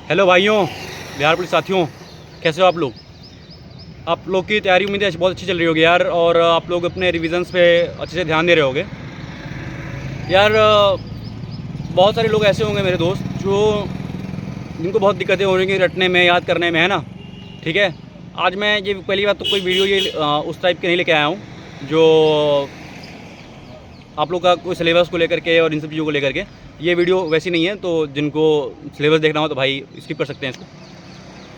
Hello भाइयों, Bihar police साथियों, कैसे हो आप लोग? आप लोग की तैयारी उम्मीद है बहुत अच्छी चल रही होगी यार, और आप लोग अपने रिविजन्स पे अच्छे से ध्यान दे रहे होगे यार। बहुत सारे लोग ऐसे होंगे मेरे दोस्त जो जिनको बहुत दिक्कतें हो रही हैं रटने में, याद करने में, है ना? ठीक है, आज मैं ये पहली बात तो कोई वीडियो ये उस टाइप के नहीं लेके आया हूँ जो आप लोग का कोई सिलेबस को लेकर के और इन सब चीज़ों को लेकर के। ये वीडियो वैसी नहीं है, तो जिनको सिलेबस देखना हो तो भाई स्किप कर सकते हैं इसको।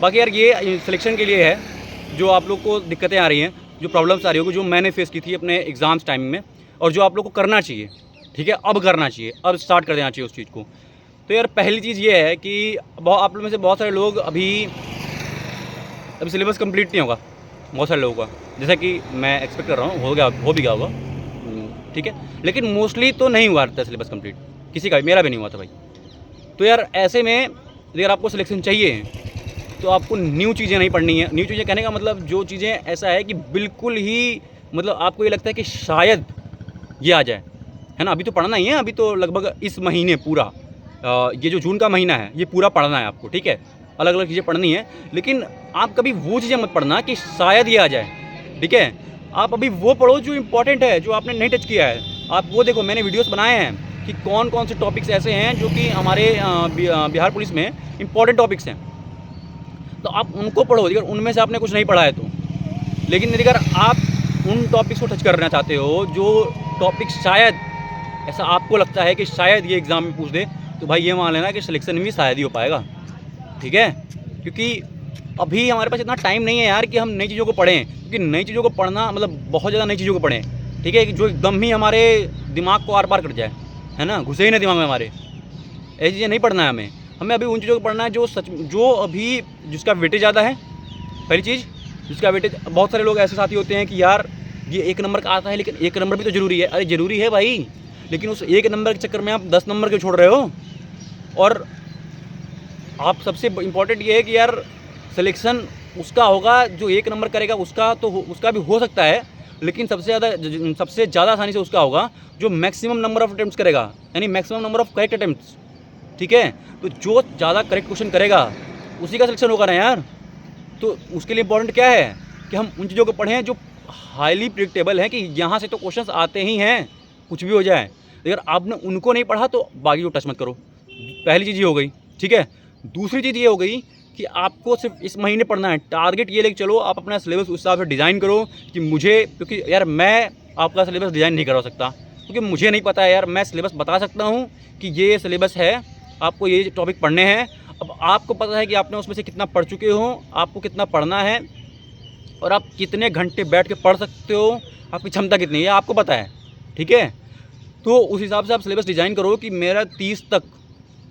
बाकी यार ये सिलेक्शन के लिए है, जो आप लोग को दिक्कतें आ रही हैं, जो प्रॉब्लम्स आ रही होगी, जो मैंने फेस की थी अपने एग्ज़ाम्स टाइम में, और जो आप लोग को करना चाहिए, ठीक है, अब करना चाहिए, अब स्टार्ट कर देना चाहिए उस चीज़ को। तो यार पहली चीज़ ये है कि आप लोग में से बहुत सारे लोग अभी सिलेबस कंप्लीट नहीं होगा, बहुत सारे लोगों का, जैसा कि मैं एक्सपेक्ट कर रहा हूँ हो भी गया होगा, ठीक है, लेकिन मोस्टली तो नहीं हुआ था सिलेबस कंप्लीट, किसी का भी, मेरा भी नहीं हुआ था भाई। तो यार ऐसे में अगर आपको सिलेक्शन चाहिए तो आपको न्यू चीज़ें नहीं पढ़नी है। न्यू चीज़ें कहने का मतलब जो चीज़ें ऐसा है कि बिल्कुल ही मतलब आपको ये लगता है कि शायद ये आ जाए, है ना? अभी तो पढ़ना ही है, अभी तो लगभग इस महीने पूरा ये जो जून का महीना है ये पूरा पढ़ना है आपको, ठीक है? अलग अलग चीज़ें पढ़नी है, लेकिन आप कभी वो चीज़ें मत पढ़ना कि शायद ये आ जाए, ठीक है? आप अभी वो पढ़ो जो इंपॉर्टेंट है, जो आपने नहीं टच किया है। आप वो देखो, मैंने वीडियोस बनाए हैं कि कौन कौन से टॉपिक्स ऐसे हैं जो कि हमारे बिहार पुलिस में इंपॉर्टेंट टॉपिक्स हैं, तो आप उनको पढ़ो अगर उनमें से आपने कुछ नहीं पढ़ा है तो। लेकिन अगर आप उन टॉपिक्स को टच करना चाहते हो जो टॉपिक शायद ऐसा आपको लगता है कि शायद ये एग्ज़ाम में पूछ दे, तो भाई ये मान लेना कि सिलेक्शन भी शायद ही हो पाएगा, ठीक है? क्योंकि अभी हमारे पास इतना टाइम नहीं है यार कि हम नई चीज़ों को पढ़ें, क्योंकि नई चीज़ों को पढ़ना मतलब बहुत ज़्यादा नई चीज़ों को पढ़ें, ठीक है, कि जो एकदम ही हमारे दिमाग को आर पार कर जाए, है ना, घुसे ही ना दिमाग में हमारे। ऐसी चीज़ें नहीं पढ़ना है हमें। हमें अभी उन चीज़ों को पढ़ना है जो अभी जिसका वेटेज ज़्यादा है। पहली चीज़, जिसका वेटेज, बहुत सारे लोग ऐसे साथी होते हैं कि यार ये 1 नंबर का आता है, लेकिन 1 नंबर भी तो ज़रूरी है। अरे ज़रूरी है भाई, लेकिन उस 1 नंबर के चक्कर में आप 10 नंबर क्यों छोड़ रहे हो? और आप सबसे इम्पॉर्टेंट ये है कि यार सिलेक्शन उसका होगा जो 1 नंबर करेगा, उसका भी हो सकता है, लेकिन सबसे ज़्यादा आसानी से उसका होगा जो मैक्सिमम नंबर ऑफ अटेम्प्ट्स करेगा, यानी maximum number of correct attempts, ठीक है? तो जो ज़्यादा करेक्ट क्वेश्चन करेगा उसी का सिलेक्शन होगा ना यार। तो उसके लिए इंपॉर्टेंट क्या है कि हम उन चीज़ों को पढ़ें जो हाईली प्रिडिक्टेबल हैं कि यहाँ से तो क्वेश्चंस आते ही हैं, कुछ भी हो जाए। अगर आपने उनको नहीं पढ़ा तो बाकी को टच मत करो। पहली चीज़ ये हो गई, ठीक है? दूसरी चीज़ ये हो गई कि आपको सिर्फ इस महीने पढ़ना है। टारगेट ये लेके चलो, आप अपना सिलेबस उस हिसाब से डिज़ाइन करो कि मुझे, क्योंकि यार मैं आपका सिलेबस डिज़ाइन नहीं करवा सकता, क्योंकि मुझे नहीं पता है यार। मैं सिलेबस बता सकता हूँ कि ये सिलेबस है, आपको ये टॉपिक पढ़ने हैं। अब आपको पता है कि आपने उसमें से कितना पढ़ चुके हो, आपको कितना पढ़ना है, और आप कितने घंटे बैठ के पढ़ सकते हो, आपकी क्षमता कितनी है आपको पता है, ठीक है? तो उस हिसाब से आप सिलेबस डिज़ाइन करो कि मेरा 30 तक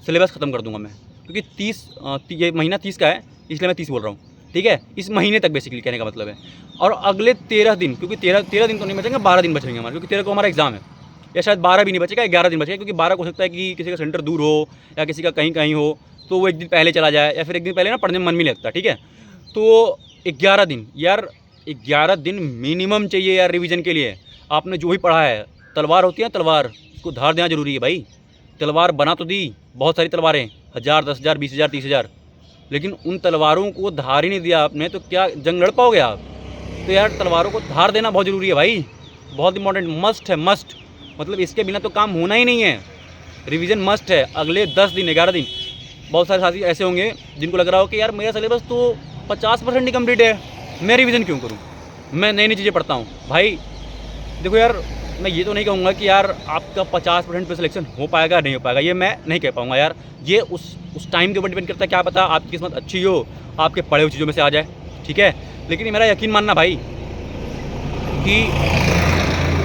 सिलेबस ख़त्म कर दूंगा मैं, क्योंकि ये महीना 30 का है, इसलिए मैं 30 बोल रहा हूँ, ठीक है? इस महीने तक बेसिकली कहने का मतलब है। और अगले 13 दिन, क्योंकि 13 दिन तो नहीं बचेंगे, 12 दिन बचेंगे हमारे, क्योंकि 13 को हमारा एग्ज़ाम है, या शायद 12 भी नहीं बचेगा, 11 दिन बचेगा, क्योंकि 12 को हो सकता है कि किसी का सेंटर दूर हो या किसी का कहीं कहीं हो, तो वो एक दिन पहले चला जाए, या फिर एक दिन पहले ना पढ़ने में मन भी नहीं लगता, ठीक है? तो 11 दिन यार, 11 दिन मिनिमम चाहिए यार रिवीजन के लिए। आपने जो भी पढ़ा है, तलवार होती है तलवार, उसको धार देना जरूरी है भाई। तलवार बना तो दी, बहुत सारी तलवारें, 1000, 10,000, 20,000, 30,000, लेकिन उन तलवारों को धार ही नहीं दिया आपने, तो क्या जंग लड़ पाओगे आप? तो यार तलवारों को धार देना बहुत ज़रूरी है भाई, बहुत इंपॉर्टेंट, मस्ट है, मस्ट। मतलब इसके बिना तो काम होना ही नहीं है। रिवीजन मस्ट है अगले 10 दिन, 11 दिन। बहुत सारे साथी ऐसे होंगे जिनको लग रहा हो कि यार मेरा सिलेबस तो 50% ही कम्प्लीट है, मैं रिवीजन क्यों करूँ, मैं नई नई चीज़ें पढ़ता हूँ। भाई देखो यार, मैं ये तो नहीं कहूँगा कि यार आपका 50% पे सिलेक्शन हो पाएगा नहीं हो पाएगा, ये मैं नहीं कह पाऊँगा यार। ये उस टाइम के ऊपर डिपेंड करता है, क्या पता आपकी किस्मत अच्छी हो, आपके पढ़े हुई चीज़ों में से आ जाए, ठीक है? लेकिन मेरा यकीन मानना भाई कि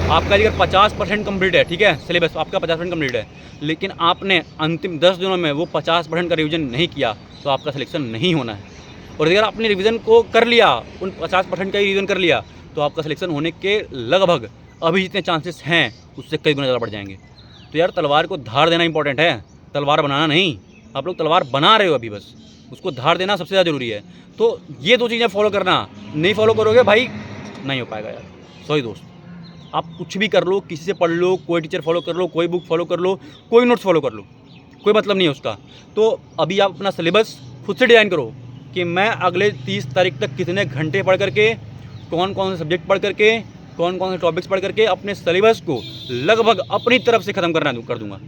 आपका अगर 50% कम्प्लीट है, ठीक है, सिलेबस आपका 50% कम्प्लीट है, लेकिन आपने अंतिम 10 दिनों में वो 50% का रिवीजन नहीं किया, तो आपका सिलेक्शन नहीं होना है। और अगर आपने रिवीजन को कर लिया, उन 50% का ही रिवीजन कर लिया, तो आपका सिलेक्शन होने के लगभग अभी जितने चांसेस हैं उससे कई गुना ज़्यादा बढ़ जाएंगे। तो यार तलवार को धार देना इंपॉर्टेंट है, तलवार बनाना नहीं। आप लोग तलवार बना रहे हो अभी, बस उसको धार देना सबसे ज़्यादा ज़रूरी है। तो ये 2 चीज़ें फॉलो करना, नहीं फॉलो करोगे भाई नहीं हो पाएगा यार। सॉरी दोस्त, आप कुछ भी कर लो, किसी से पढ़ लो, कोई टीचर फॉलो कर लो, कोई बुक फॉलो कर लो, कोई नोट्स फॉलो कर लो, कोई मतलब नहीं है उसका। तो अभी आप अपना सिलेबस खुद से डिज़ाइन करो कि मैं अगले 30 तारीख तक कितने घंटे पढ़ करके, कौन कौन से सब्जेक्ट पढ़ करके, कौन कौन से टॉपिक्स पढ़ करके अपने सिलेबस को लगभग अपनी तरफ से ख़त्म कर दूँगा।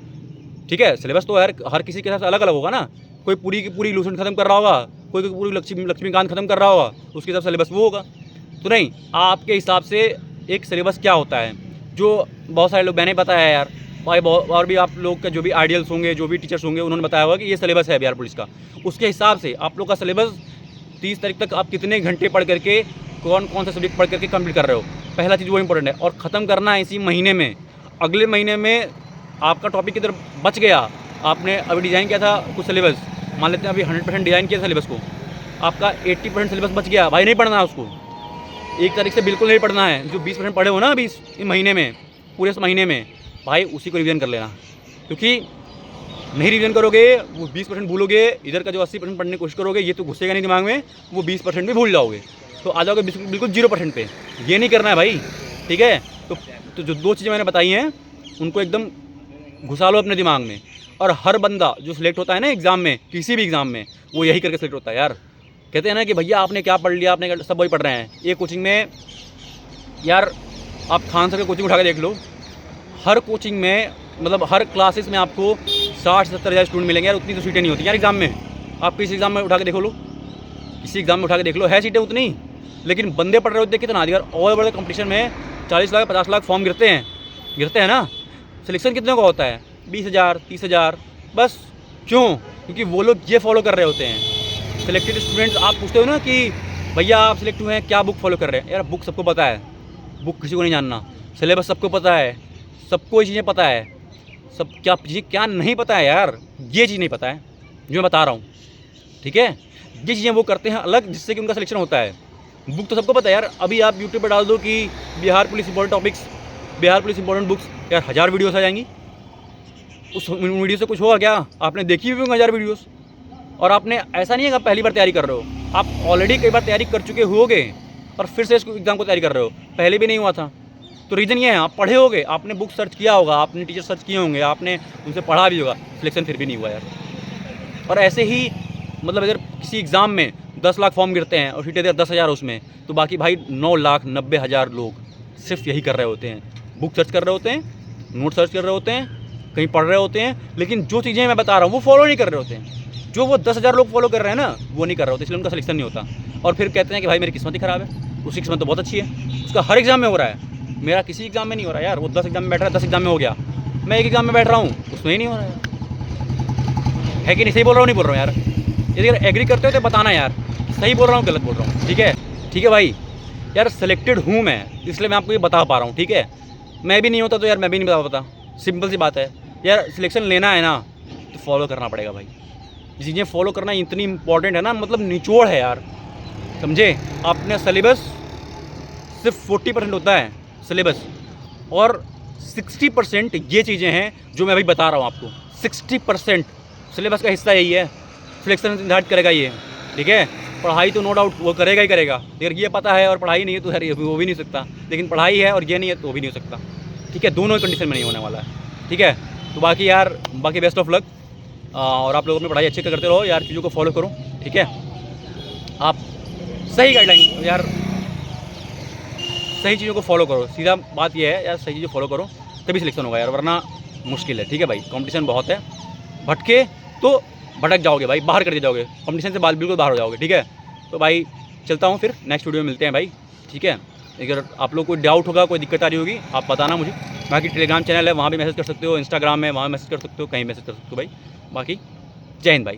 ठीक है, सिलेबस तो हर किसी के साथ अलग अलग होगा ना। कोई पूरी की पूरी लूसेंट खत्म कर रहा होगा, कोई पूरी लक्ष्मीकांत खत्म कर रहा होगा, उसके हिसाब से सिलेबस वो होगा। तो नहीं, आपके हिसाब से एक सिलेबस क्या होता है, जो बहुत सारे लोग, मैंने बताया है यार भाई, और भी आप लोग का जो भी आइडियल्स होंगे, जो भी टीचर्स होंगे, उन्होंने बताया होगा कि ये सिलेबस है बिहार पुलिस का। उसके हिसाब से आप लोग का सिलेबस 30 तारीख तक आप कितने घंटे पढ़ करके, कौन कौन सा सब्जेक्ट पढ़ करके कंप्लीट कर रहे हो, पहला चीज़ वो इंपॉर्टेंट है। और ख़त्म करना है इसी महीने में। अगले महीने में आपका टॉपिक किधर बच गया, आपने अभी डिज़ाइन किया था कुछ सिलेबस, मान लेते हैं अभी 100% डिज़ाइन किया सिलेबस को, आपका 80% सिलेबस बच गया भाई, नहीं पढ़ना है उसको 1 तारीख से, बिल्कुल नहीं पढ़ना है। जो 20% पढ़े हो ना अभी इस महीने में, पूरे इस महीने में भाई, उसी को रिवीजन कर लेना। क्योंकि नहीं रिवीजन करोगे वो 20% भूलोगे, इधर का जो 80% पढ़ने की कोशिश करोगे ये तो घुसेगा नहीं दिमाग में, वो 20% भी भूल जाओगे, तो आ जाओगे बिल्कुल 0% पे। ये नहीं करना है भाई, ठीक है। तो जो 2 चीज़ें मैंने बताई हैं उनको एकदम घुसा लो अपने दिमाग में। और हर बंदा जो सिलेक्ट होता है ना एग्ज़ाम में, किसी भी एग्ज़ाम में, वो यही करके सिलेक्ट होता है यार। कहते हैं ना कि भैया आपने क्या पढ़ लिया, आपने सब वही पढ़ रहे हैं। ये कोचिंग में यार, आप खान सर की कोचिंग उठा के देख लो, हर कोचिंग में मतलब हर क्लासेस में आपको 60-70 हज़ार स्टूडेंट मिलेंगे यार, उतनी तो सीटें नहीं होती यार एग्ज़ाम में। आप किसी एग्ज़ाम में उठा के देखो लो, किसी एग्ज़ाम में उठा के देख लो, है सीटें उतनी, लेकिन बंदे पढ़ रहे होते कितना यार। और बड़े कंपटीशन में 40 लाख 50 लाख फॉर्म गिरते हैं ना। सिलेक्शन कितने का होता है? 20,000 30,000 बस। क्यों? क्योंकि वो लोग ये फॉलो कर रहे होते हैं। सिलेक्टेड स्टूडेंट्स, आप पूछते हो ना कि भैया आप सिलेक्ट हुए हैं, क्या बुक फॉलो कर रहे हैं? यार बुक सबको पता है, बुक किसी को नहीं जानना। सिलेबस सबको पता है, सबको ये चीज़ें पता है। सब क्या चीज़ें क्या नहीं पता है यार, ये चीज़ नहीं पता है जो मैं बता रहा हूँ, ठीक है। ये चीज़ें वो करते हैं अलग, जिससे कि उनका सिलेक्शन होता है। बुक तो सबको पता है यार। अभी आप यूट्यूब पर डाल दो कि Bihar police important topics, Bihar police important books, यार 1000 वीडियोस आ जाएंगी। उस वीडियो से कुछ होगा क्या? आपने देखी हुई होंगी 1000 वीडियोस। और आपने, ऐसा नहीं है कि आप पहली बार तैयारी कर रहे हो, आप ऑलरेडी कई बार तैयारी कर चुके होगे और फिर से इसको एग्ज़ाम को तैयारी कर रहे हो, पहले भी नहीं हुआ था। तो रीज़न ये है, आप पढ़े होगे, आपने बुक सर्च किया होगा, आपने टीचर सर्च किए होंगे, आपने उनसे पढ़ा भी होगा, सिलेक्शन फिर भी नहीं हुआ यार। और ऐसे ही मतलब अगर किसी एग्ज़ाम में 10 लाख फॉर्म गिरते हैं और सीटें 10,000 उसमें, तो बाकी भाई 9,90,000 लोग सिर्फ यही कर रहे होते हैं, बुक सर्च कर रहे होते हैं, नोट सर्च कर रहे होते हैं, कहीं पढ़ रहे होते हैं, लेकिन जो चीज़ें मैं बता रहा हूँ वो फॉलो नहीं कर रहे होते हैं। जो वो 10,000 लोग फॉलो कर रहे हैं ना, वो नहीं कर रहे होते, इसलिए उनका सिलेक्शन नहीं होता। और फिर कहते हैं कि भाई मेरी किस्मत ही ख़राब है, उसकी किस्मत तो बहुत अच्छी है, उसका हर एग्ज़ाम में हो रहा है, मेरा किसी एग्ज़ाम में नहीं हो रहा यार। वो 10 एग्ज़ाम में बैठ रहा है, 10 एग्ज़ाम में हो गया, मैं एक एग्ज़ाम में बैठ रहा हूँ, उसमें ही नहीं हो रहा है कि नहीं? सही बोल रहा हूँ, नहीं बोल रहा हूँ यार? यदि अगर एग्री करते हो तो बताना यार, सही बोल रहा हूँ गलत बोल रहा हूँ, ठीक है। ठीक है भाई, यार सिलेक्टेड हूँ मैं, इसलिए मैं आपको ये बता पा रहा हूँ, ठीक है। मैं भी नहीं होता तो यार मैं भी नहीं बता पाता, सिंपल सी बात है यार। सिलेक्शन लेना है ना तो फॉलो करना पड़ेगा भाई, ये चीज़ें फॉलो करना इतनी इंपॉर्टेंट है ना, मतलब निचोड़ है यार, समझे। अपने सिलेबस सिर्फ 40% होता है सिलेबस, और 60% ये चीज़ें हैं जो मैं अभी बता रहा हूँ आपको। 60% सिलेबस का हिस्सा यही है, सिलेक्शन निर्धारित करेगा ये, ठीक है। पढ़ाई तो नो डाउट वो करेगा ही करेगा, अगर ये पता है और पढ़ाई नहीं है तो यार वो भी नहीं हो सकता, लेकिन पढ़ाई है और ये नहीं है तो वो भी नहीं हो सकता, ठीक है। दोनों कंडीशन में नहीं होने वाला है, ठीक है। तो बाकी यार, बाकी बेस्ट ऑफ लक, और आप लोग अपनी पढ़ाई अच्छे करते रहो यार, चीज़ों को फॉलो करो, ठीक है। आप सही गाइडलाइन यार, सही चीज़ों को फॉलो करो, सीधा बात ये है यार, सही चीज़ें फॉलो करो तभी सिलेक्शन होगा यार, वरना मुश्किल है, ठीक है भाई। कंपटीशन बहुत है, भटके तो भटक जाओगे भाई, बाहर कर दिए जाओगे कंपटीशन से, बिल्कुल बाहर हो जाओगे, ठीक है। तो भाई चलता हूँ, फिर नेक्स्ट वीडियो में मिलते हैं भाई, ठीक है। अगर आप लोग को कोई डाउट होगा, कोई दिक्कत आ रही होगी, आप बताना मुझे। बाकी टेलीग्राम चैनल है, वहाँ भी मैसेज कर सकते हो, इंस्टाग्राम में वहाँ मैसेज कर सकते हो, कहीं मैसेज कर सकते हो भाई। बाकी जय हिंद भाई।